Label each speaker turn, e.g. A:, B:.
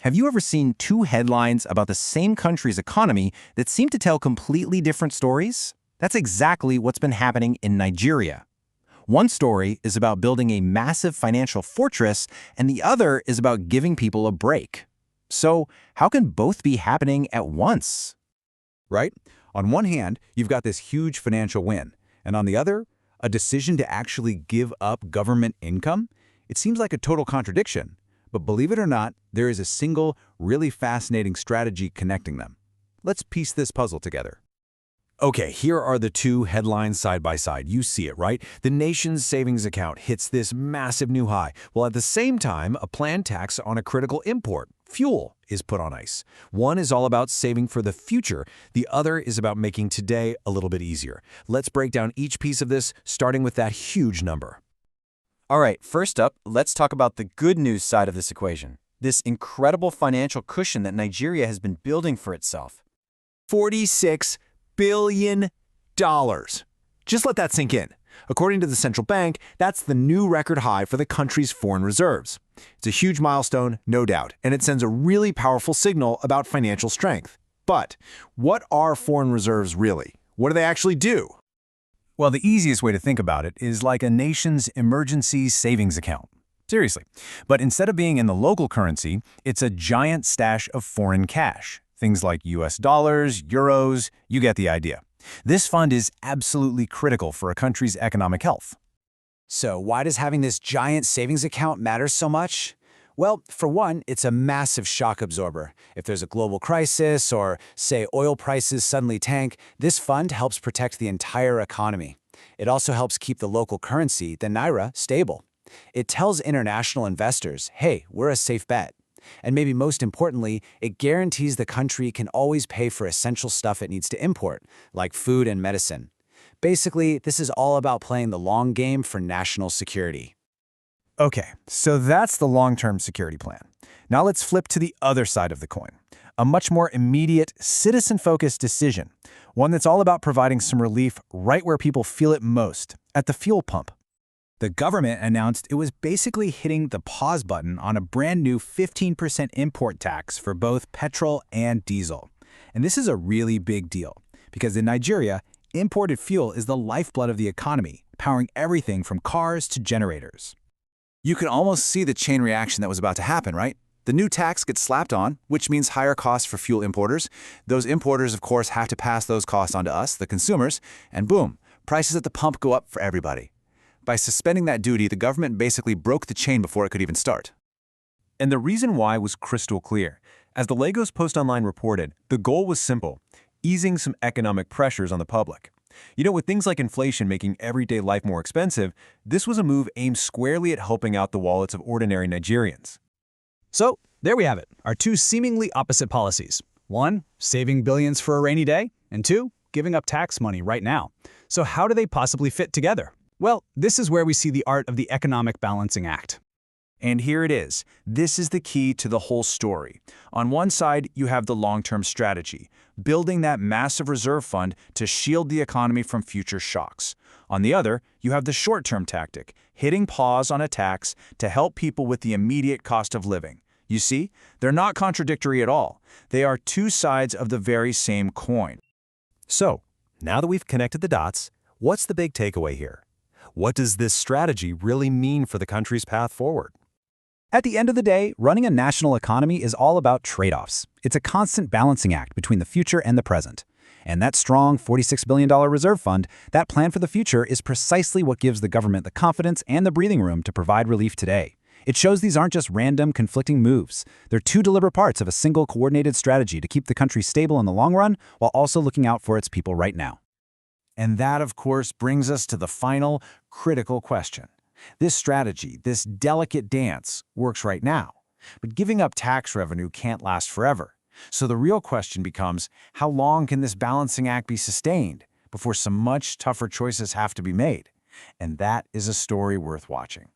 A: Have you ever seen two headlines about the same country's economy that seem to tell completely different stories? That's exactly what's been happening in Nigeria. One story is about building a massive financial fortress, and the other is about giving people a break. So, how can both be happening at once?
B: Right? On one hand, you've got this huge financial win, and on the other, a decision to actually give up government income? It seems like a total contradiction. But believe it or not, there is a single, really fascinating strategy connecting them. Let's piece this puzzle together.
C: Okay, here are the two headlines side by side. You see it, right? The nation's savings account hits this massive new high, while at the same time, a planned tax on a critical import, fuel, is put on ice. One is all about saving for the future. The other is about making today a little bit easier. Let's break down each piece of this, starting with that huge number.
A: All right, first up, let's talk about the good news side of this equation. This incredible financial cushion that Nigeria has been building for itself.
C: $46 billion. Just let that sink in. According to the central bank, that's the new record high for the country's foreign reserves. It's a huge milestone, no doubt, and it sends a really powerful signal about financial strength. But what are foreign reserves really? What do they actually do?
D: Well, the easiest way to think about it is like a nation's emergency savings account. Seriously. But instead of being in the local currency, it's a giant stash of foreign cash. Things like US dollars, euros, you get the idea. This fund is absolutely critical for a country's economic health.
B: So why does having this giant savings account matter so much? Well, for one, it's a massive shock absorber. If there's a global crisis or, say, oil prices suddenly tank, this fund helps protect the entire economy. It also helps keep the local currency, the naira, stable. It tells international investors, hey, we're a safe bet. And maybe most importantly, it guarantees the country can always pay for essential stuff it needs to import, like food and medicine. Basically, this is all about playing the long game for national security.
D: Okay, so that's the long-term security plan. Now let's flip to the other side of the coin. A much more immediate, citizen-focused decision. One that's all about providing some relief right where people feel it most, at the fuel pump. The government announced it was basically hitting the pause button on a brand new 15% import tax for both petrol and diesel. And this is a really big deal, because in Nigeria, imported fuel is the lifeblood of the economy, powering everything from cars to generators.
B: You can almost see the chain reaction that was about to happen, right? The new tax gets slapped on, which means higher costs for fuel importers. Those importers, of course, have to pass those costs on to us, the consumers, and boom, prices at the pump go up for everybody. By suspending that duty, the government basically broke the chain before it could even start.
C: And the reason why was crystal clear. As the Lagos Post Online reported, the goal was simple: easing some economic pressures on the public. You know, with things like inflation making everyday life more expensive, this was a move aimed squarely at helping out the wallets of ordinary Nigerians.
E: So, there we have it, our two seemingly opposite policies. One, saving billions for a rainy day, and two, giving up tax money right now. So how do they possibly fit together? Well, this is where we see the art of the economic balancing act.
C: And here it is. This is the key to the whole story. On one side, you have the long-term strategy, building that massive reserve fund to shield the economy from future shocks. On the other, you have the short-term tactic, hitting pause on a tax to help people with the immediate cost of living. You see, they're not contradictory at all. They are two sides of the very same coin.
D: So, now that we've connected the dots, what's the big takeaway here? What does this strategy really mean for the country's path forward?
E: At the end of the day, running a national economy is all about trade-offs. It's a constant balancing act between the future and the present. And that strong $46 billion reserve fund, that plan for the future, is precisely what gives the government the confidence and the breathing room to provide relief today. It shows these aren't just random, conflicting moves. They're two deliberate parts of a single coordinated strategy to keep the country stable in the long run while also looking out for its people right now.
C: And that, of course, brings us to the final, critical question. This strategy, this delicate dance, works right now. But giving up tax revenue can't last forever. So the real question becomes, how long can this balancing act be sustained before some much tougher choices have to be made? And that is a story worth watching.